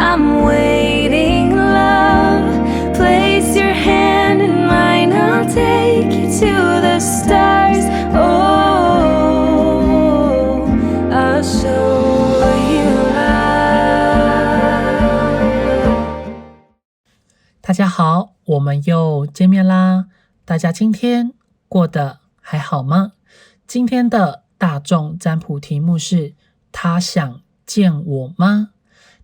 I'm waiting, love. Place your hand in mine, I'll take you to the stars. Oh, I'll show you love. 大家好，我们又见面啦。大家今天过得还好吗？今天的大众占卜题目是他想见我吗？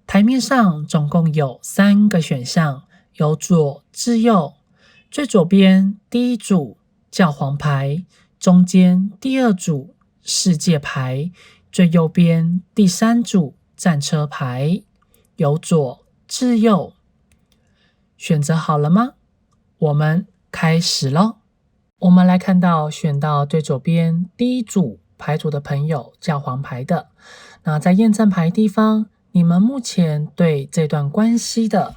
台面上总共有3个选项，由左至右。最左边第一组教皇牌，中间第2组世界牌，最右边第3组战车牌，由左至右。选择好了吗？我们开始咯。我们来看到选到最左边第1组牌组的朋友，教皇牌的。那在验证牌地方，你们目前对这段关系的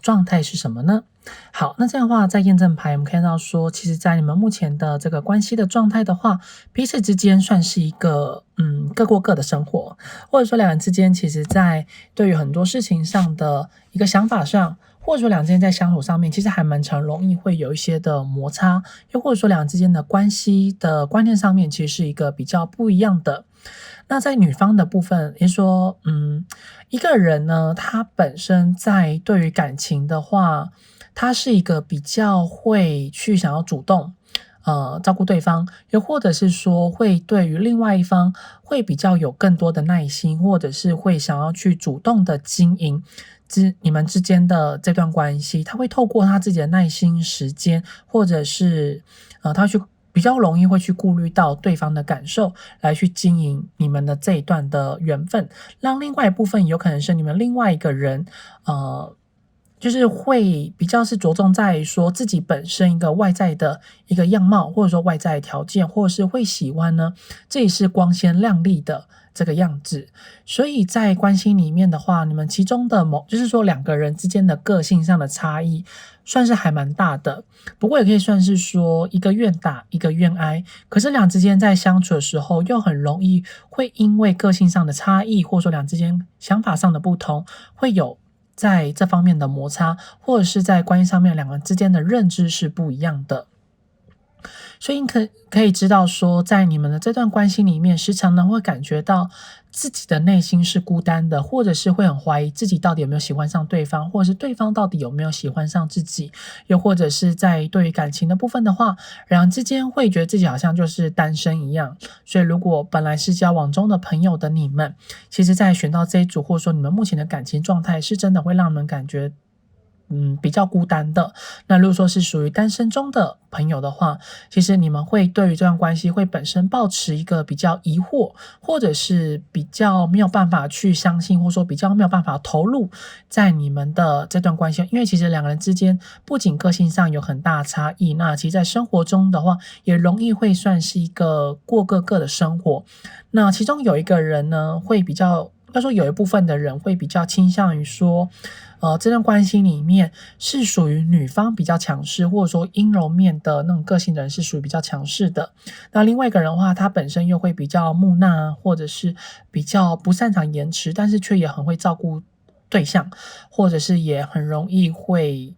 状态是什么呢？好，那这样的话，在验证牌我们看到说，其实在你们目前的这个关系的状态的话，彼此之间算是一个各过各的生活，或者说两人之间其实在对于很多事情上的一个想法上，或者说两人之间在相处上面，其实还蛮常容易会有一些的摩擦，又或者说两人之间的关系的观念上面，其实是一个比较不一样的。那在女方的部分，也就是说，一个人呢，他本身在对于感情的话，他是一个比较会去想要主动照顾对方，又或者是说会对于另外一方会比较有更多的耐心，或者是会想要去主动的经营你们之间的这段关系，他会透过他自己的耐心时间，或者是他去比较容易会去顾虑到对方的感受，来去经营你们的这一段的缘分，让另外一部分有可能是你们另外一个人就是会比较是着重在说自己本身一个外在的一个样貌，或者说外在条件，或者是会喜欢呢这也是光鲜亮丽的这个样子。所以在关系里面的话，你们其中的就是说两个人之间的个性上的差异算是还蛮大的，不过也可以算是说一个愿打一个愿挨，可是两之间在相处的时候又很容易会因为个性上的差异，或者说两之间想法上的不同，会有在这方面的摩擦，或者是在关系上面两个人之间的认知是不一样的。所以你可以知道说，在你们的这段关系里面，时常呢会感觉到自己的内心是孤单的，或者是会很怀疑自己到底有没有喜欢上对方，或者是对方到底有没有喜欢上自己，又或者是在对于感情的部分的话，两人之间会觉得自己好像就是单身一样。所以如果本来是交往中的朋友的你们，其实在选到这一组，或者说你们目前的感情状态是真的会让你们感觉比较孤单的。那如果说是属于单身中的朋友的话，其实你们会对于这段关系会本身抱持一个比较疑惑，或者是比较没有办法去相信，或者说比较没有办法投入在你们的这段关系，因为其实两个人之间不仅个性上有很大差异，那其实在生活中的话也容易会算是一个过各的生活。那其中有一个人呢会比较，应该说有一部分的人会比较倾向于说这段关系里面是属于女方比较强势，或者说阴柔面的那种个性的人是属于比较强势的。那另外一个人的话，他本身又会比较木讷，或者是比较不擅长言辞，但是却也很会照顾对象，或者是也很容易会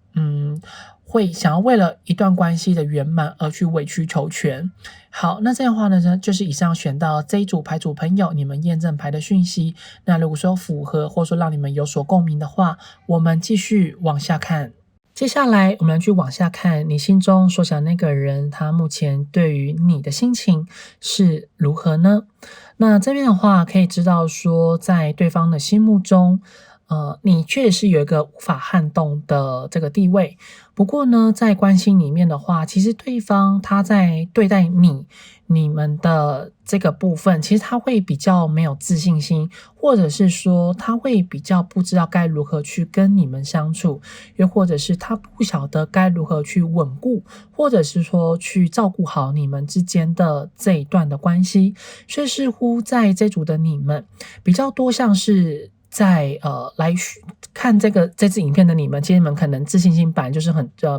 想要为了一段关系的圆满而去委曲求全。好，那这样的话呢，就是以上选到这一组牌组朋友你们验证牌的讯息。那如果说符合，或者说让你们有所共鸣的话，我们继续往下看。接下来我们去往下看你心中所想那个人，他目前对于你的心情是如何呢？那这边的话可以知道说，在对方的心目中你确实是有一个无法撼动的这个地位。不过呢，在关系里面的话，其实对方他在对待你们的这个部分，其实他会比较没有自信心，或者是说他会比较不知道该如何去跟你们相处，又或者是他不晓得该如何去稳固，或者是说去照顾好你们之间的这一段的关系。所以似乎在这组的你们比较多像是在来看这支影片的你们，其实你们可能自信心本来就是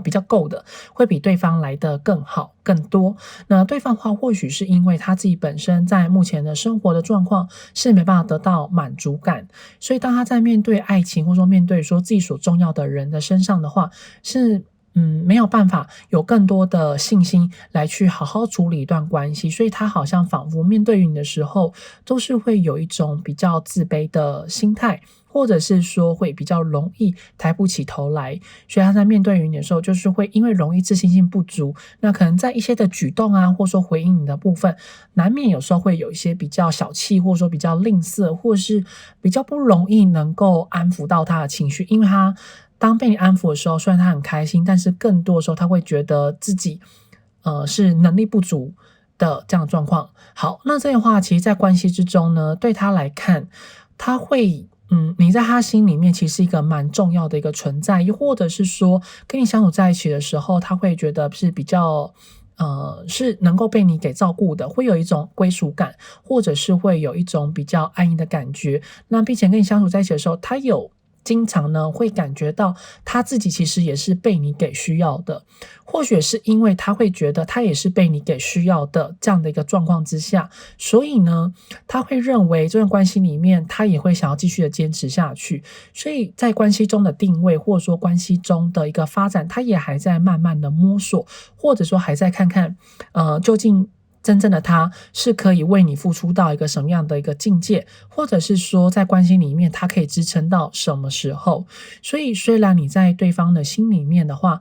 比较够的，会比对方来得更好更多。那对方的话，或许是因为他自己本身在目前的生活的状况是没办法得到满足感，所以当他在面对爱情或者说面对说自己所重要的人的身上的话，是没有办法有更多的信心来去好好处理一段关系，所以他好像仿佛面对于你的时候，都是会有一种比较自卑的心态，或者是说会比较容易抬不起头来，所以他在面对于你的时候，就是会因为容易自信心不足，那可能在一些的举动啊，或者说回应你的部分，难免有时候会有一些比较小气，或者说比较吝啬，或是比较不容易能够安抚到他的情绪，因为他当被你安抚的时候，虽然他很开心，但是更多的时候他会觉得自己是能力不足的这样的状况。好，那这样的话，其实在关系之中呢，对他来看，他会你在他心里面其实是一个蛮重要的一个存在，又或者是说跟你相处在一起的时候，他会觉得是比较是能够被你给照顾的，会有一种归属感，或者是会有一种比较安逸的感觉。那并且跟你相处在一起的时候，他经常呢会感觉到他自己其实也是被你给需要的，或许是因为他会觉得他也是被你给需要的这样的一个状况之下，所以呢他会认为这段关系里面他也会想要继续的坚持下去，所以在关系中的定位或者说关系中的一个发展，他也还在慢慢的摸索，或者说还在看看究竟真正的他是可以为你付出到一个什么样的一个境界，或者是说在关系里面他可以支撑到什么时候。所以虽然你在对方的心里面的话，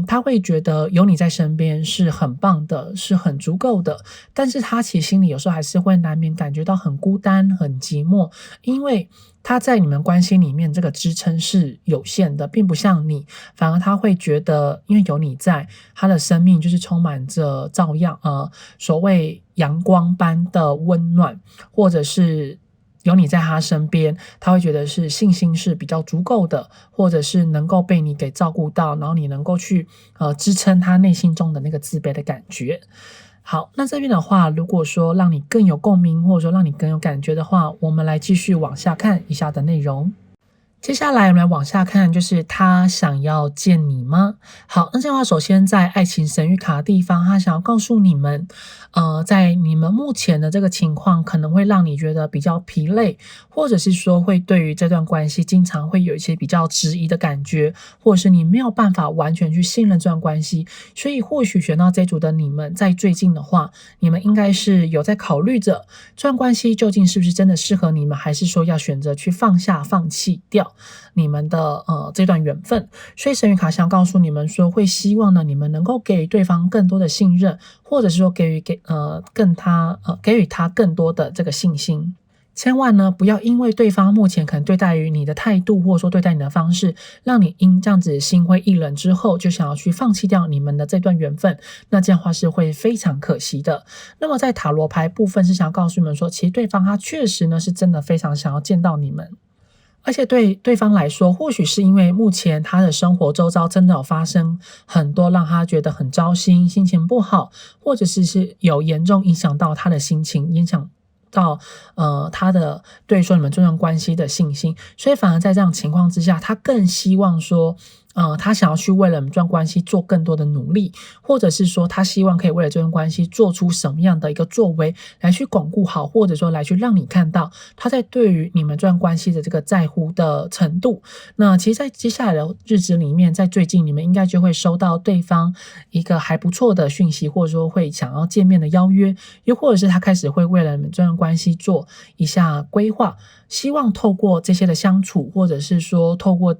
他会觉得有你在身边是很棒的，是很足够的，但是他其实心里有时候还是会难免感觉到很孤单很寂寞，因为他在你们关系里面这个支撑是有限的，并不像你，反而他会觉得因为有你在，他的生命就是充满着照耀所谓阳光般的温暖，或者是有你在他身边，他会觉得是信心是比较足够的，或者是能够被你给照顾到，然后你能够去支撑他内心中的那个自卑的感觉。好，那这边的话，如果说让你更有共鸣，或者说让你更有感觉的话，我们来继续往下看以下的内容。接下来我们来往下看，就是他想要见你吗？好，那这样的话，首先在爱情神谕卡的地方，他想要告诉你们，在你们目前的这个情况，可能会让你觉得比较疲累，或者是说会对于这段关系经常会有一些比较质疑的感觉，或者是你没有办法完全去信任这段关系，所以或许选到这组的你们，在最近的话，你们应该是有在考虑着这段关系究竟是不是真的适合你们，还是说要选择去放下、放弃掉你们的这段缘分。所以神谕卡想告诉你们说，会希望呢你们能够给予对方更多的信任，或者是说给予他更多的这个信心。千万呢不要因为对方目前可能对待于你的态度，或者说对待你的方式，让你因这样子心灰意冷之后，就想要去放弃掉你们的这段缘分，那这样的话是会非常可惜的。那么在塔罗牌部分是想要告诉你们说，其实对方他确实呢是真的非常想要见到你们。而且对对方来说，或许是因为目前他的生活周遭真的有发生很多让他觉得很糟心、心情不好，或者是有严重影响到他的心情，影响到他的对说你们这段关系的信心，所以反而在这样情况之下，他更希望说他想要去为了你们这段关系做更多的努力，或者是说他希望可以为了这段关系做出什么样的一个作为来去巩固好，或者说来去让你看到他在对于你们这段关系的这个在乎的程度。那其实在接下来的日子里面，在最近你们应该就会收到对方一个还不错的讯息，或者说会想要见面的邀约，又或者是他开始会为了你们这段关系做一下规划，希望透过这些的相处，或者是说透过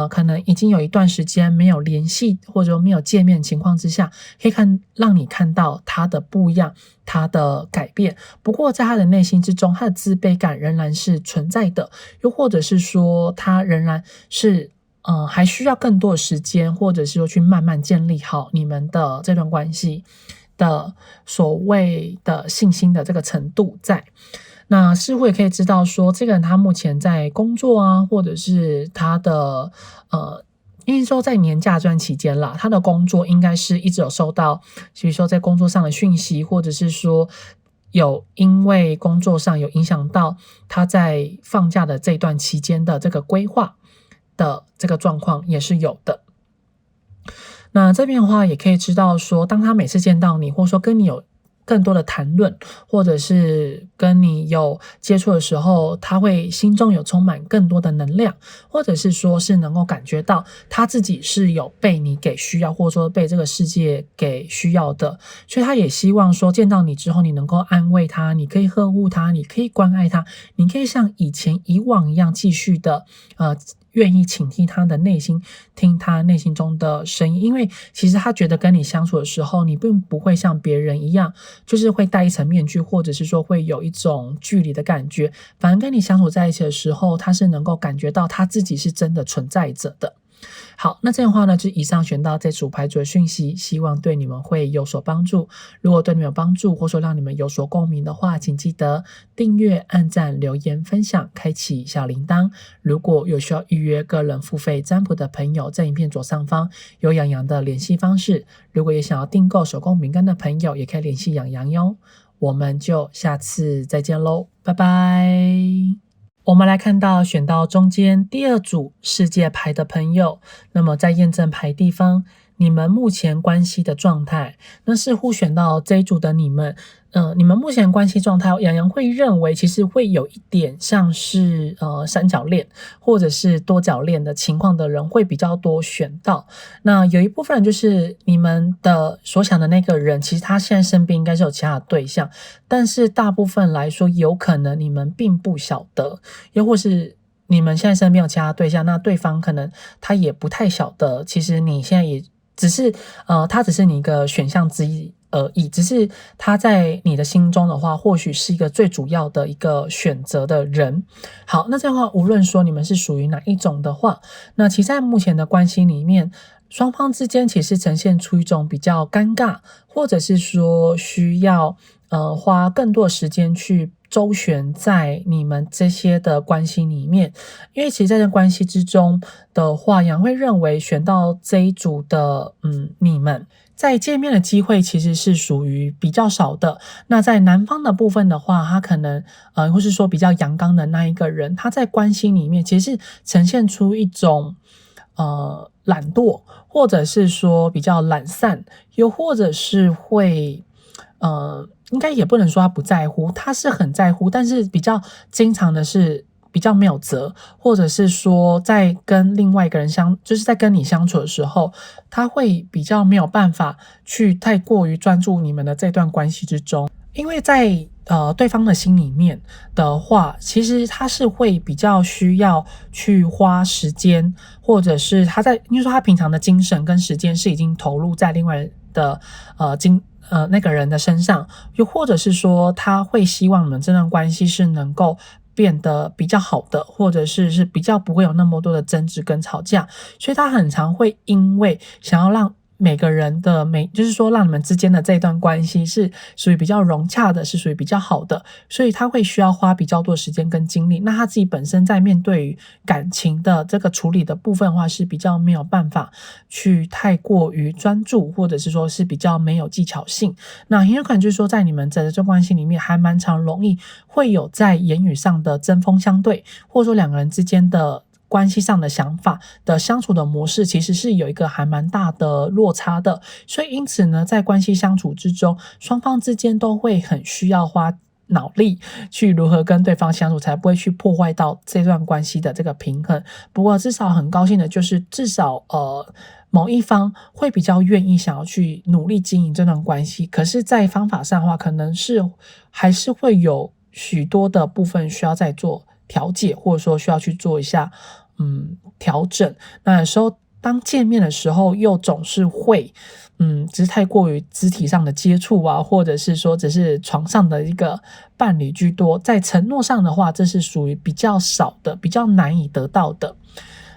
可能已经有一段时间没有联系，或者说没有见面的情况之下，可以让你看到他的不一样，他的改变。不过在他的内心之中，他的自卑感仍然是存在的，又或者是说他仍然是还需要更多的时间，或者是说去慢慢建立好你们的这段关系的所谓的信心的这个程度在。那似乎也可以知道说，这个人他目前在工作啊，或者是他的因为说在年假这段期间啦，他的工作应该是一直有收到，比如说在工作上的讯息，或者是说有因为工作上有影响到他在放假的这段期间的这个规划的这个状况也是有的。那这边的话也可以知道说，当他每次见到你，或者说跟你有更多的谈论，或者是跟你有接触的时候，他会心中有充满更多的能量，或者是说是能够感觉到他自己是有被你给需要，或者说被这个世界给需要的，所以他也希望说见到你之后，你能够安慰他，你可以呵护他，你可以关爱他，你可以像以往一样继续的愿意倾听他的内心，听他内心中的声音，因为其实他觉得跟你相处的时候，你并不会像别人一样，就是会戴一层面具，或者是说会有一种距离的感觉，反而跟你相处在一起的时候，他是能够感觉到他自己是真的存在着的。好，那这样的话呢，就以上选到这组牌组的讯息，希望对你们会有所帮助。如果对你们有帮助，或说让你们有所共鸣的话，请记得订阅、按赞、留言、分享，开启小铃铛。如果有需要预约个人付费占卜的朋友，在影片左上方有洋洋的联系方式。如果也想要订购手工饼干的朋友，也可以联系洋洋哟。我们就下次再见喽，拜拜。我们来看到选到中间第二组世界牌的朋友，那么在验证牌地方，你们目前关系的状态，那似乎选到这一组的你们，你们目前关系状态，洋洋会认为其实会有一点像是三角恋或者是多角恋的情况的人会比较多选到。那有一部分人就是你们的所想的那个人，其实他现在身边应该是有其他的对象，但是大部分来说，有可能你们并不晓得，又或是你们现在身边有其他对象，那对方可能他也不太晓得，其实你现在也只是他只是你一个选项之一而已，只是他在你的心中的话，或许是一个最主要的一个选择的人。好，那这样的话，无论说你们是属于哪一种的话，那其实在目前的关系里面，双方之间其实呈现出一种比较尴尬，或者是说需要花更多的时间去周旋在你们这些的关系里面。因为其实在这关系之中的话，杨会认为选到这一组的你们在见面的机会其实是属于比较少的。那在男方的部分的话，他可能或是说比较阳刚的那一个人，他在关系里面其实是呈现出一种懒惰，或者是说比较懒散，又或者是会应该也不能说他不在乎，他是很在乎，但是比较经常的是比较没有责，或者是说在跟另外一个人就是在跟你相处的时候，他会比较没有办法去太过于专注你们的这段关系之中。因为在对方的心里面的话，其实他是会比较需要去花时间，或者是因为说他平常的精神跟时间是已经投入在另外的那个人的身上，又或者是说他会希望你们这段关系是能够变得比较好的，或者是比较不会有那么多的争执跟吵架，所以他很常会因为想要让每个人的就是说让你们之间的这段关系是属于比较融洽的，是属于比较好的，所以他会需要花比较多时间跟精力。那他自己本身在面对于感情的这个处理的部分的话，是比较没有办法去太过于专注，或者是说是比较没有技巧性。那很有可能就是说在你们这段关系里面还蛮常容易会有在言语上的针锋相对，或者说两个人之间的关系上的想法的相处的模式其实是有一个还蛮大的落差的。所以因此呢，在关系相处之中，双方之间都会很需要花脑力去如何跟对方相处，才不会去破坏到这段关系的这个平衡。不过至少很高兴的就是至少某一方会比较愿意想要去努力经营这段关系，可是在方法上的话，可能是还是会有许多的部分需要再做调解，或者说需要去做一下调整。那有时候当见面的时候又总是会只是太过于肢体上的接触啊，或者是说只是床上的一个伴侣居多，在承诺上的话，这是属于比较少的，比较难以得到的。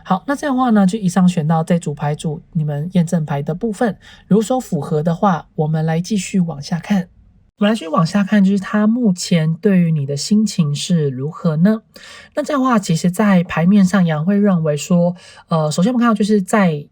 好，那这样的话呢，就以上选到这组牌组你们验证牌的部分，如果说符合的话，我们来继续往下看。我们来继续往下看，就是他目前对于你的心情是如何呢？那这样的话，其实在牌面上，杨会认为说，首先我们看到就是在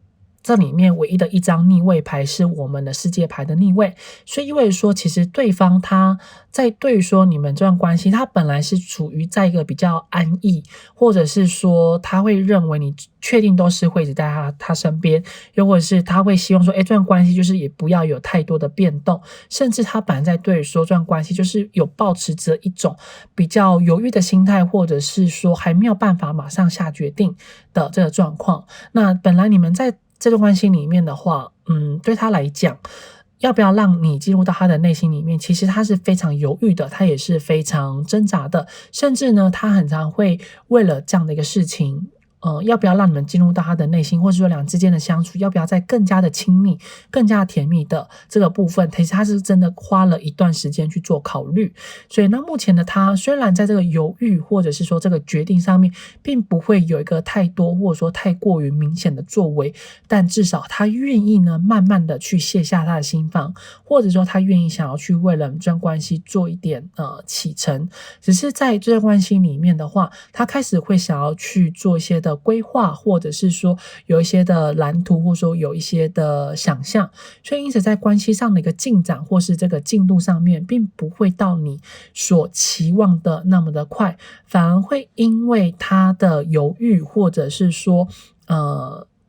这里面唯一的一张逆位牌是我们的世界牌的逆位，所以意味着说其实对方他在对于说你们这段关系，他本来是处于在一个比较安逸，或者是说他会认为你确定都是会一直在他身边，又或者是他会希望说这段关系就是也不要有太多的变动，甚至他本来在对于说这段关系就是有抱持着一种比较犹豫的心态，或者是说还没有办法马上下决定的这个状况。那本来你们在这段关系里面的话，对他来讲，要不要让你进入到他的内心里面，其实他是非常犹豫的，他也是非常挣扎的，甚至呢，他很常会为了这样的一个事情，要不要让你们进入到他的内心，或者说两人之间的相处，要不要再更加的亲密、更加甜蜜的这个部分，其实他是真的花了一段时间去做考虑。所以呢，目前的他虽然在这个犹豫或者是说这个决定上面，并不会有一个太多或者说太过于明显的作为，但至少他愿意呢，慢慢的去卸下他的心防，或者说他愿意想要去为了这段关系做一点启程。只是在这段关系里面的话，他开始会想要去做一些的规划，或者是说有一些的蓝图，或者说有一些的想象，所以因此在关系上的一个进展或是这个进度上面，并不会到你所期望的那么的快，反而会因为他的犹豫，或者是说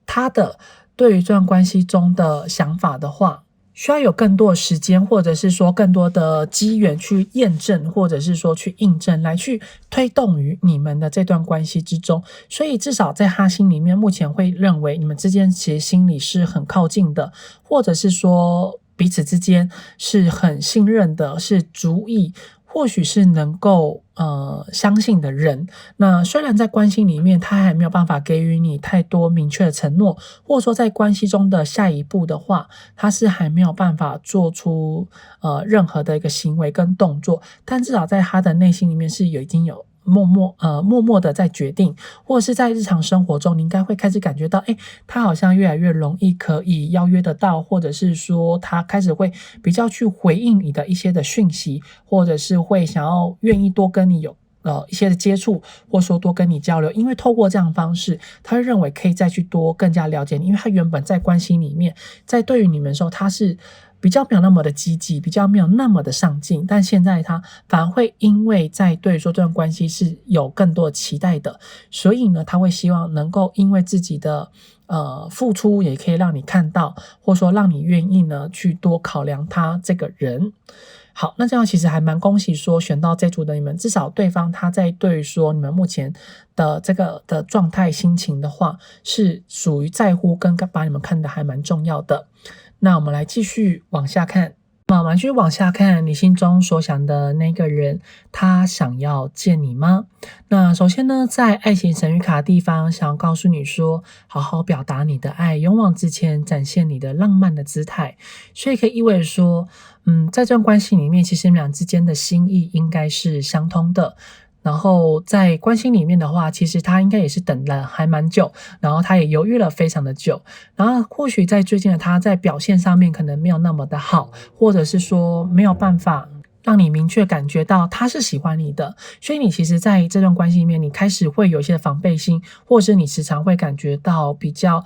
他的对于这段关系中的想法的话，需要有更多的时间，或者是说更多的机缘去验证，或者是说去印证，来去推动于你们的这段关系之中。所以至少在他心里面，目前会认为你们之间其实心里是很靠近的，或者是说彼此之间是很信任的，是足以或许是能够相信的人。那虽然在关系里面他还没有办法给予你太多明确的承诺，或者说在关系中的下一步的话，他是还没有办法做出任何的一个行为跟动作，但至少在他的内心里面是已经有默默的在决定，或者是在日常生活中，你应该会开始感觉到，他好像越来越容易可以邀约得到，或者是说他开始会比较去回应你的一些的讯息，或者是会想要愿意多跟你有一些的接触，或说多跟你交流，因为透过这样的方式，他会认为可以再去多更加了解你，因为他原本在关系里面，在对于你们的时候，他是比较没有那么的积极，比较没有那么的上进，但现在他反而会因为在对说这段关系是有更多的期待的，所以呢，他会希望能够因为自己的付出，也可以让你看到，或说让你愿意呢去多考量他这个人。好，那这样其实还蛮恭喜说选到这组的你们，至少对方他在对于说你们目前的这个的状态心情的话，是属于在乎跟把你们看得还蛮重要的。那我们来继续往下看，我们继续往下看，你心中所想的那个人，他想要见你吗？那首先呢，在爱情神谕卡的地方，想要告诉你说，好好表达你的爱，勇往直前，展现你的浪漫的姿态。所以可以意味着说，在这段关系里面，其实你们俩之间的心意应该是相通的。然后在关系里面的话，其实他应该也是等了还蛮久，然后他也犹豫了非常的久，然后或许在最近的他在表现上面可能没有那么的好，或者是说没有办法让你明确感觉到他是喜欢你的，所以你其实在这段关系里面，你开始会有一些防备心，或者是你时常会感觉到比较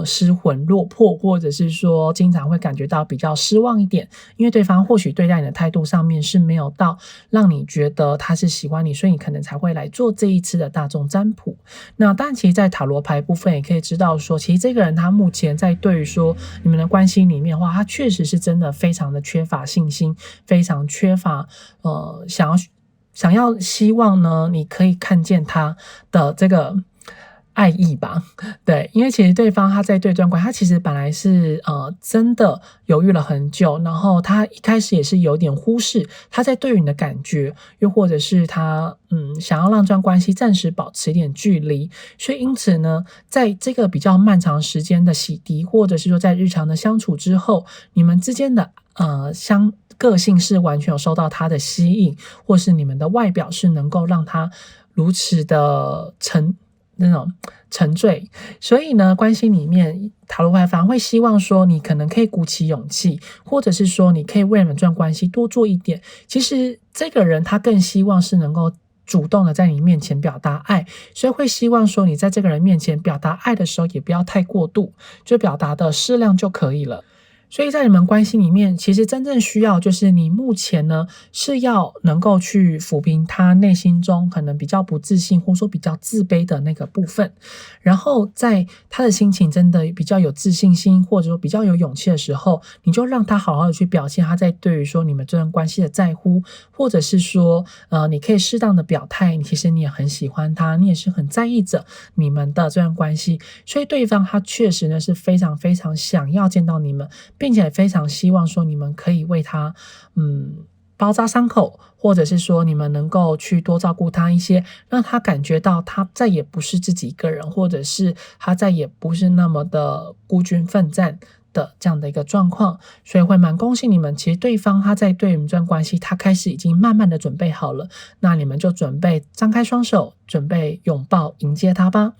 失魂落魄，或者是说经常会感觉到比较失望一点，因为对方或许对待你的态度上面是没有到让你觉得他是喜欢你，所以你可能才会来做这一次的大众占卜。那当然其实在塔罗牌部分也可以知道说，其实这个人他目前在对于说你们的关系里面的话，他确实是真的非常的缺乏信心，非常缺乏想要希望呢你可以看见他的这个爱意吧。对，因为其实对方他在对这段关系，他其实本来是真的犹豫了很久，然后他一开始也是有点忽视他在对于你的感觉，又或者是他想要让这段关系暂时保持一点距离，所以因此呢，在这个比较漫长时间的洗涤，或者是说在日常的相处之后，你们之间的个性是完全有受到他的吸引，或是你们的外表是能够让他如此的沉醉，所以呢，关系里面塔罗牌反而会希望说，你可能可以鼓起勇气，或者是说你可以为你们这段关系多做一点。其实这个人他更希望是能够主动的在你面前表达爱，所以会希望说你在这个人面前表达爱的时候也不要太过度，就表达的适量就可以了。所以在你们关系里面，其实真正需要就是你目前呢是要能够去抚平他内心中可能比较不自信或者说比较自卑的那个部分，然后在他的心情真的比较有自信心或者说比较有勇气的时候，你就让他好好的去表现他在对于说你们这段关系的在乎，或者是说你可以适当的表态，其实你也很喜欢他，你也是很在意着你们的这段关系，所以对方他确实呢是非常非常想要见到你们，并且非常希望说你们可以为他包扎伤口，或者是说你们能够去多照顾他一些，让他感觉到他再也不是自己一个人，或者是他再也不是那么的孤军奋战的这样的一个状况。所以会蛮恭喜你们，其实对方他在对你们这段关系他开始已经慢慢的准备好了，那你们就准备张开双手，准备拥抱迎接他吧。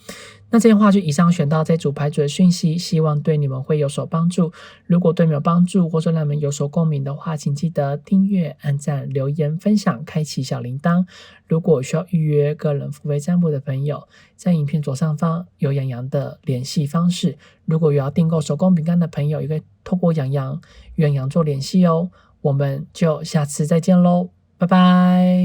那这些话就以上选到这组牌组的讯息，希望对你们会有所帮助。如果对你们有帮助，或者让你们有所共鸣的话，请记得订阅、按赞、留言、分享、开启小铃铛。如果需要预约个人付费占卜的朋友，在影片左上方有洋洋的联系方式。如果有要订购手工饼干的朋友，也可以透过洋洋与洋洋做联系哦。我们就下次再见喽，拜拜。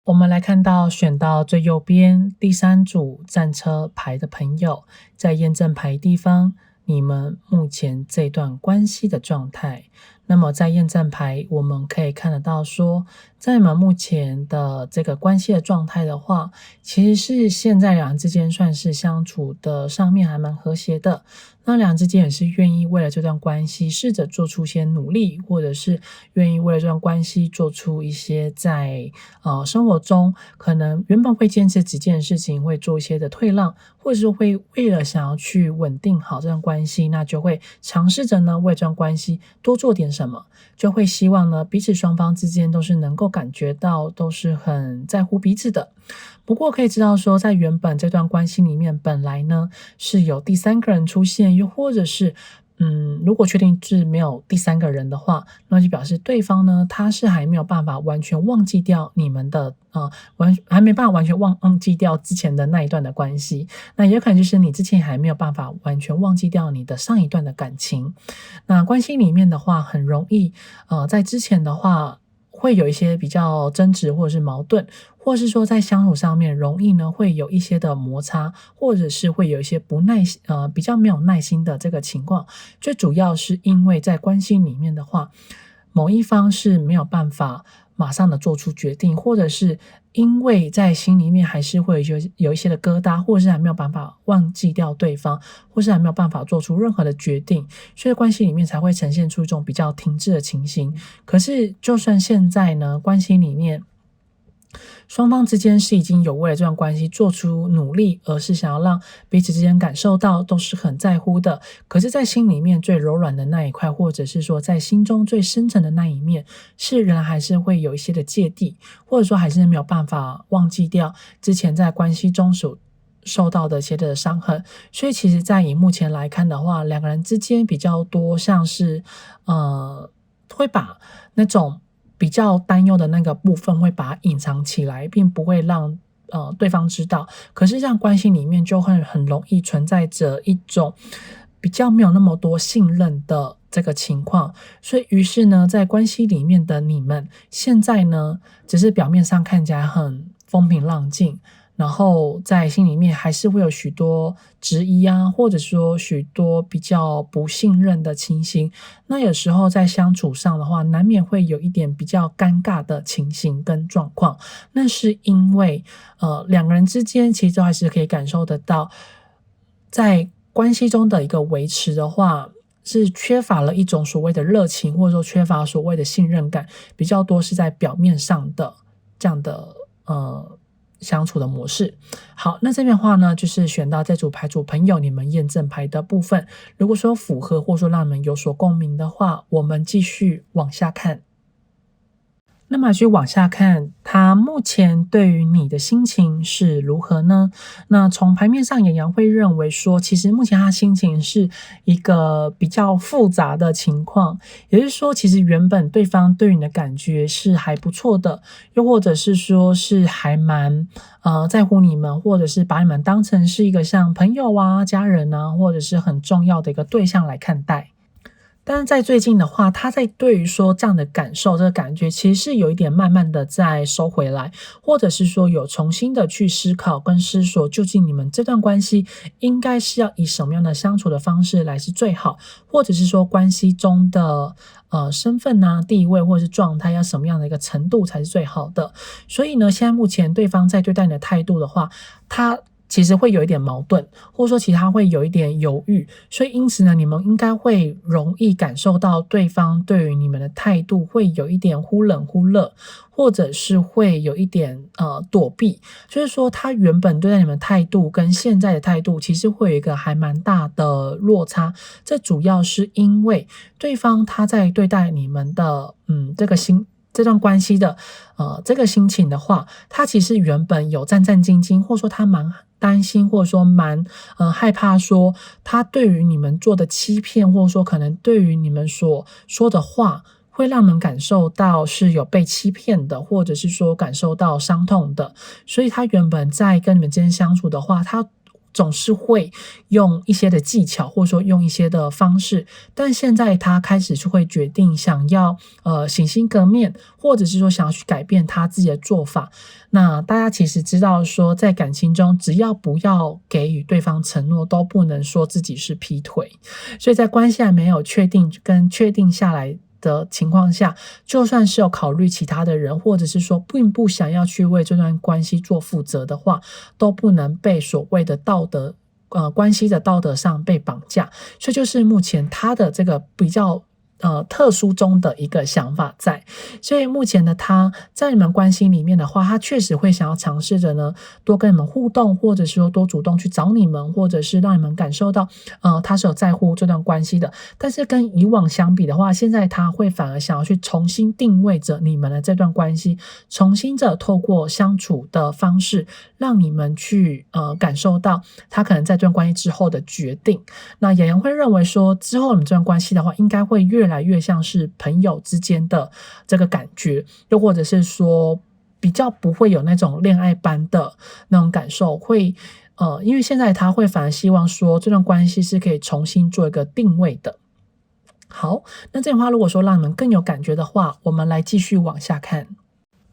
我们来看到选到最右边第3组战车牌的朋友，在验证牌地方，你们目前这段关系的状态。那么在验证牌我们可以看得到说，在你们目前的这个关系的状态的话，其实是现在两人之间算是相处的上面还蛮和谐的，那两人之间也是愿意为了这段关系试着做出些努力，或者是愿意为了这段关系做出一些在生活中可能原本会坚持几件事情会做一些的退让，或者是会为了想要去稳定好这段关系，那就会尝试着呢为这段关系多做点什么，就会希望呢彼此双方之间都是能够感觉到都是很在乎彼此的。不过可以知道说，在原本这段关系里面本来呢是有第3个人出现，又或者是如果确定是没有第3个人的话，那就表示对方呢他是还没有办法完全忘记掉你们的还没办法完全忘记掉之前的那一段的关系，那也有可能就是你之前还没有办法完全忘记掉你的上一段的感情。那关系里面的话很容易在之前的话会有一些比较争执或者是矛盾，或是说在相处上面容易呢会有一些的摩擦，或者是会有一些比较没有耐心的这个情况。最主要是因为在关系里面的话，某一方是没有办法马上的做出决定，或者是因为在心里面还是会有一些的疙瘩，或者是还没有办法忘记掉对方，或是还没有办法做出任何的决定，所以关系里面才会呈现出一种比较停滞的情形。可是就算现在呢关系里面双方之间是已经有为了这段关系做出努力，而是想要让彼此之间感受到都是很在乎的，可是在心里面最柔软的那一块，或者是说在心中最深层的那一面，是仍然还是会有一些的芥蒂，或者说还是没有办法忘记掉之前在关系中受到的一些的伤痕。所以其实在以目前来看的话，两个人之间比较多像是会把那种比较担忧的那个部分会把它隐藏起来，并不会让对方知道。可是这样关系里面就会很容易存在着一种比较没有那么多信任的这个情况。所以于是呢在关系里面的你们现在呢只是表面上看起来很风平浪静，然后在心里面还是会有许多质疑啊，或者说许多比较不信任的情形。那有时候在相处上的话，难免会有一点比较尴尬的情形跟状况。那是因为两个人之间其实都还是可以感受得到，在关系中的一个维持的话，是缺乏了一种所谓的热情，或者说缺乏所谓的信任感，比较多是在表面上的这样的相处的模式。好，那这边的话呢，就是选到这组牌组朋友你们验证牌的部分，如果说符合或者说让你们有所共鸣的话，我们继续往下看。那么去往下看，他目前对于你的心情是如何呢？那从牌面上，羊会认为说，其实目前他心情是一个比较复杂的情况，也就是说，其实原本对方对你的感觉是还不错的，又或者是说是还蛮在乎你们，或者是把你们当成是一个像朋友啊、家人啊，或者是很重要的一个对象来看待。但是在最近的话，他在对于说这样的感受，这个感觉其实是有一点慢慢的在收回来，或者是说有重新的去思考跟思索，究竟你们这段关系应该是要以什么样的相处的方式来是最好，或者是说关系中的身份啊、地位或者是状态要什么样的一个程度才是最好的。所以呢，现在目前对方在对待你的态度的话，他其实会有一点矛盾，或者说其实他会有一点犹豫，所以因此呢，你们应该会容易感受到对方对于你们的态度会有一点忽冷忽热，或者是会有一点躲避，就是说他原本对待你们的态度跟现在的态度其实会有一个还蛮大的落差，这主要是因为对方他在对待你们的这段关系的这个心情的话，他其实原本有战战兢兢，或者说他蛮担心，或者说蛮害怕说他对于你们做的欺骗，或者说可能对于你们所说的话会让人感受到是有被欺骗的，或者是说感受到伤痛的，所以他原本在跟你们之间相处的话，他总是会用一些的技巧，或者说用一些的方式，但现在他开始就会决定想要洗心革面，或者是说想要去改变他自己的做法。那大家其实知道说，在感情中，只要不要给予对方承诺，都不能说自己是劈腿。所以在关系还没有确定下来的情况下，就算是有考虑其他的人，或者是说并不想要去为这段关系做负责的话，都不能被所谓的关系的道德上被绑架。所以就是目前他的这个比较特殊中的一个想法在，所以目前的他在你们关系里面的话，他确实会想要尝试着呢多跟你们互动，或者是说多主动去找你们，或者是让你们感受到他是有在乎这段关系的。但是跟以往相比的话，现在他会反而想要去重新定位着你们的这段关系，重新的透过相处的方式让你们去感受到他可能在这段关系之后的决定。那洋洋会认为说，之后你们这段关系的话，应该会越来越像是朋友之间的这个感觉，又或者是说比较不会有那种恋爱般的那种感受，会因为现在他会反而希望说这段关系是可以重新做一个定位的。好，那这样的话，如果说让你们更有感觉的话，我们来继续往下看。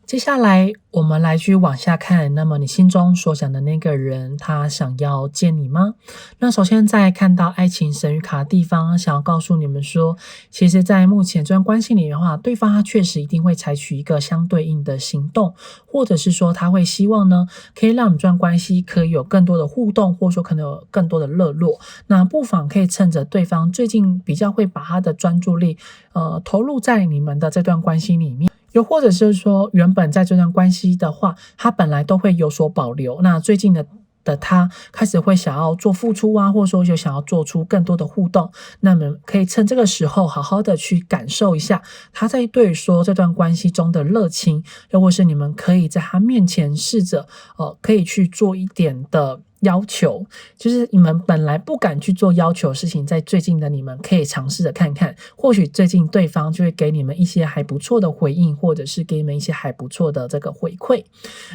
接下来我们来去往下看，那么你心中所想的那个人，他想要见你吗？那首先在看到爱情神谕卡的地方，想要告诉你们说，其实在目前这段关系里面的话，对方他确实一定会采取一个相对应的行动，或者是说他会希望呢，可以让你们这段关系可以有更多的互动，或者说可能有更多的热络。那不妨可以趁着对方最近比较会把他的专注力投入在你们的这段关系里面，又或者是说原本在这段关系的话，他本来都会有所保留，那最近的他开始会想要做付出啊，或者说就想要做出更多的互动，那么可以趁这个时候好好的去感受一下他在对说这段关系中的热情，又或是你们可以在他面前试着可以去做一点的要求，就是你们本来不敢去做要求的事情，在最近的你们可以尝试着看看，或许最近对方就会给你们一些还不错的回应，或者是给你们一些还不错的这个回馈。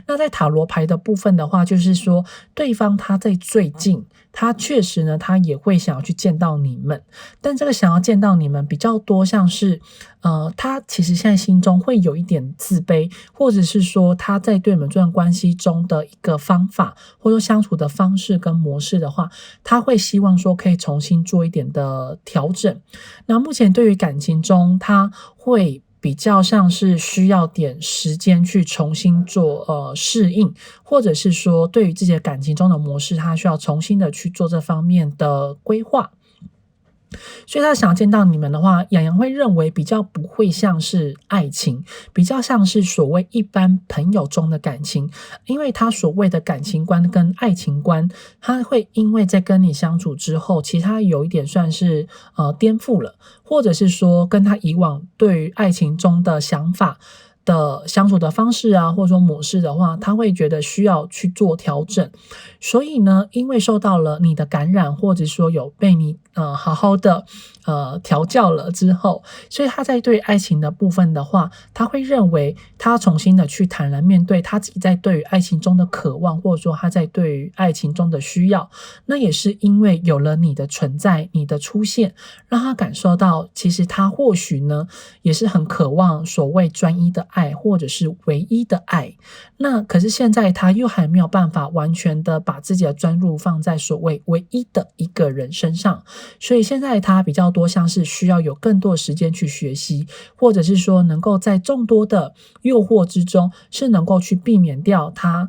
那在塔罗牌的部分的话，就是说对方他在最近他确实呢，他也会想要去见到你们，但这个想要见到你们比较多像是他其实现在心中会有一点自卑，或者是说他在对你们这段关系中的一个方法，或者说相处的方式跟模式的话，他会希望说可以重新做一点的调整。那目前对于感情中，他会比较像是需要点时间去重新做适应，或者是说对于自己的感情中的模式，他需要重新的去做这方面的规划。所以他想见到你们的话，洋洋会认为比较不会像是爱情，比较像是所谓一般朋友中的感情，因为他所谓的感情观跟爱情观，他会因为在跟你相处之后，其实他有一点算是颠覆了，或者是说跟他以往对于爱情中的想法的相处的方式啊，或者说模式的话，他会觉得需要去做调整。所以呢，因为受到了你的感染，或者说有被你好好的调教了之后，所以他在对爱情的部分的话，他会认为他重新的去坦然面对他自己在对于爱情中的渴望，或者说他在对于爱情中的需要。那也是因为有了你的存在，你的出现，让他感受到其实他或许呢也是很渴望所谓专一的爱，或者是唯一的爱。那可是现在他又还没有办法完全的把自己的专注放在所谓唯一的一个人身上，所以现在他比较多像是需要有更多的时间去学习，或者是说能够在众多的诱惑之中是能够去避免掉他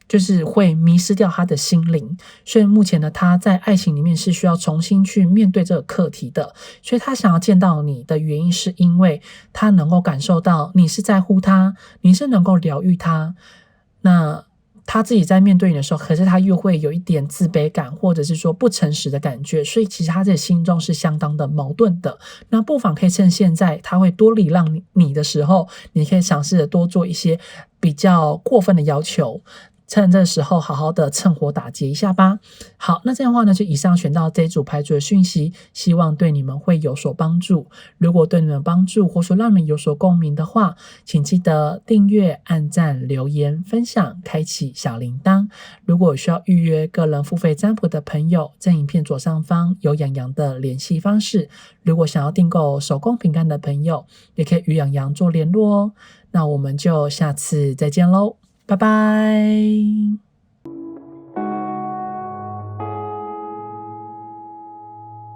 就是会迷失掉他的心灵。所以目前呢，他在爱情里面是需要重新去面对这个课题的。所以他想要见到你的原因，是因为他能够感受到你是在乎他，你是能够疗愈他。那他自己在面对你的时候，可是他又会有一点自卑感，或者是说不诚实的感觉，所以其实他在心中是相当的矛盾的。那不妨可以趁现在他会多礼让你的时候，你可以尝试着多做一些比较过分的要求，趁这时候好好的趁火打劫一下吧。好，那这样的话呢，就以上选到这一组牌组的讯息，希望对你们会有所帮助。如果对你们有帮助，或说让你们有所共鸣的话，请记得订阅、按赞、留言、分享、开启小铃铛。如果有需要预约个人付费占卜的朋友，在影片左上方有洋洋的联系方式。如果想要订购手工饼干的朋友，也可以与洋洋做联络哦。那我们就下次再见喽。拜拜。